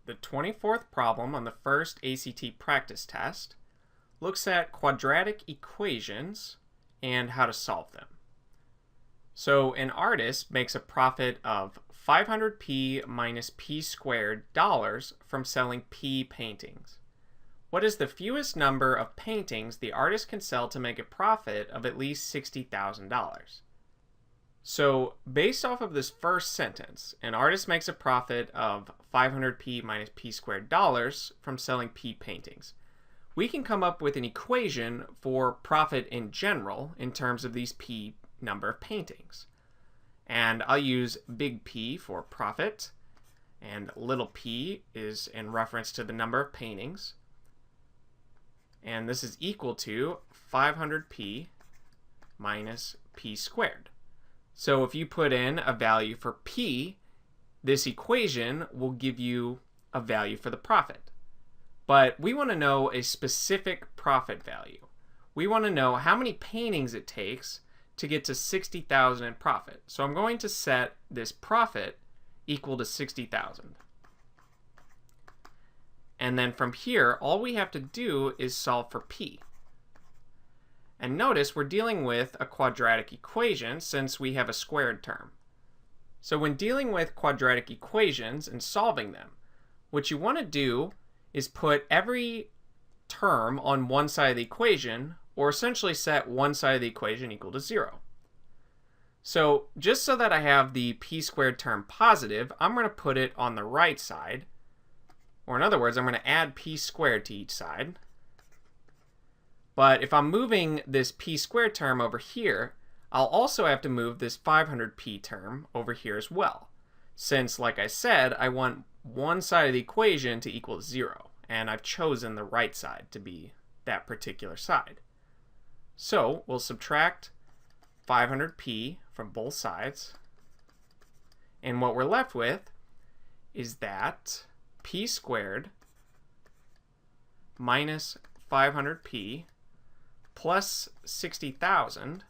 The 24th problem on the first ACT practice test looks at quadratic equations and how to solve them. So an artist makes a profit of 500p minus p squared dollars from selling p paintings. What is the fewest number of paintings the artist can sell to make a profit of at least $60,000? So based off of this first sentence, an artist makes a profit of 500p minus p squared dollars from selling p paintings. We can come up with an equation for profit in general in terms of these p number of paintings. And I'll use big P for profit, and little p is in reference to the number of paintings. And this is equal to 500p minus p squared. So if you put in a value for p, this equation will give you a value for the profit. But we want to know a specific profit value. We want to know how many paintings it takes to get to $60,000 in profit. So I'm going to set this profit equal to $60,000. And then from here, all we have to do is solve for p. And notice we're dealing with a quadratic equation since we have a squared term. So when dealing with quadratic equations and solving them, what you want to do is put every term on one side of the equation, or essentially set one side of the equation equal to 0. So just so that I have the p squared term positive, I'm going to put it on the right side. Or in other words, I'm going to add p squared to each side. But if I'm moving this p squared term over here, I'll also have to move this 500p term over here as well. Since, like I said, I want one side of the equation to equal 0. And I've chosen the right side to be that particular side. So we'll subtract 500p from both sides. And what we're left with is that p squared minus 500p plus 60,000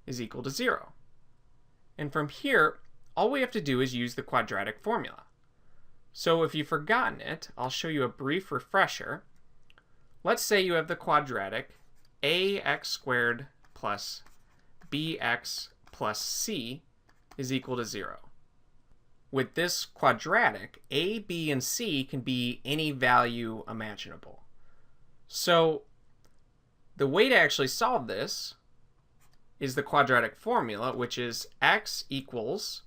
is equal to 0. And from here, all we have to do is use the quadratic formula. So if you've forgotten it, I'll show you a brief refresher. Let's say you have the quadratic ax squared plus bx plus c is equal to 0. With this quadratic, a, b, and c can be any value imaginable. So the way to actually solve this is the quadratic formula, which is x equals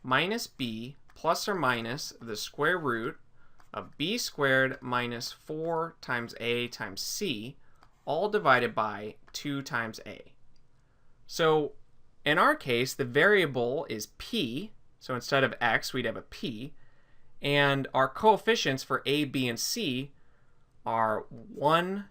minus b plus or minus the square root of b squared minus 4 times a times c, all divided by 2 times a. So in our case, the variable is p. So instead of x, we'd have a p. And our coefficients for a, b, and c are 1,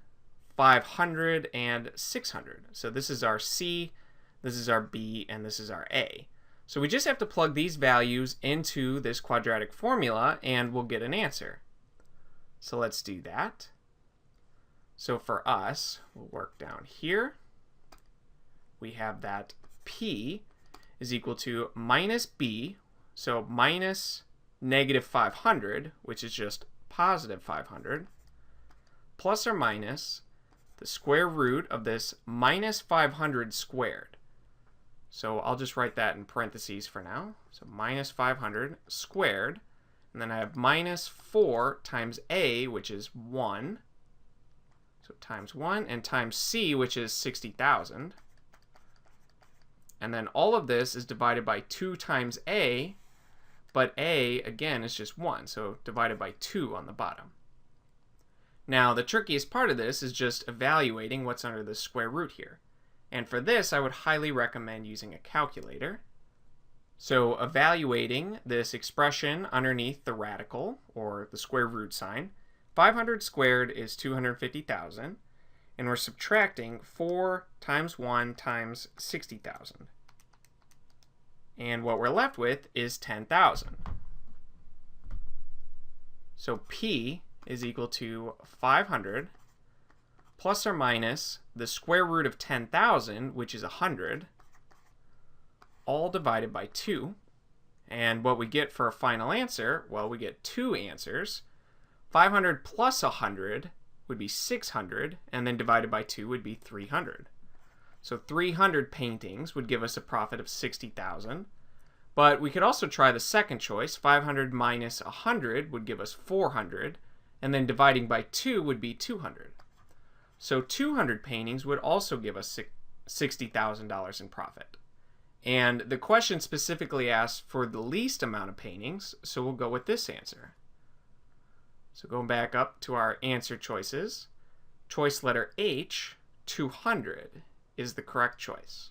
500, and 600. So this is our c, this is our b, and this is our a. So we just have to plug these values into this quadratic formula and we'll get an answer. So let's do that. So for us, we'll work down here. We have that p is equal to minus b, so minus negative 500, which is just positive 500, plus or minus the square root of this minus 500 squared. So I'll just write that in parentheses for now. So minus 500 squared, and then I have minus 4 times a, which is 1. So times 1, and times c, which is 60,000. And then all of this is divided by 2 times a, but a, again, is just 1, so divided by 2 on the bottom. Now, the trickiest part of this is just evaluating what's under the square root here. And for this, I would highly recommend using a calculator. So evaluating this expression underneath the radical, or the square root sign, 500 squared is 250,000. And we're subtracting 4 times 1 times 60,000. And what we're left with is 10,000. So p is equal to 500 plus or minus the square root of 10,000, which is 100, all divided by 2. And what we get for a final answer, well, we get two answers. 500 plus 100 would be 600, and then divided by 2 would be 300. So 300 paintings would give us a profit of 60,000. But we could also try the second choice. 500 minus 100 would give us 400, and then dividing by 2 would be 200. So 200 paintings would also give us $60,000 in profit. And the question specifically asks for the least amount of paintings, so we'll go with this answer. So going back up to our answer choices, choice letter H, 200, is the correct choice.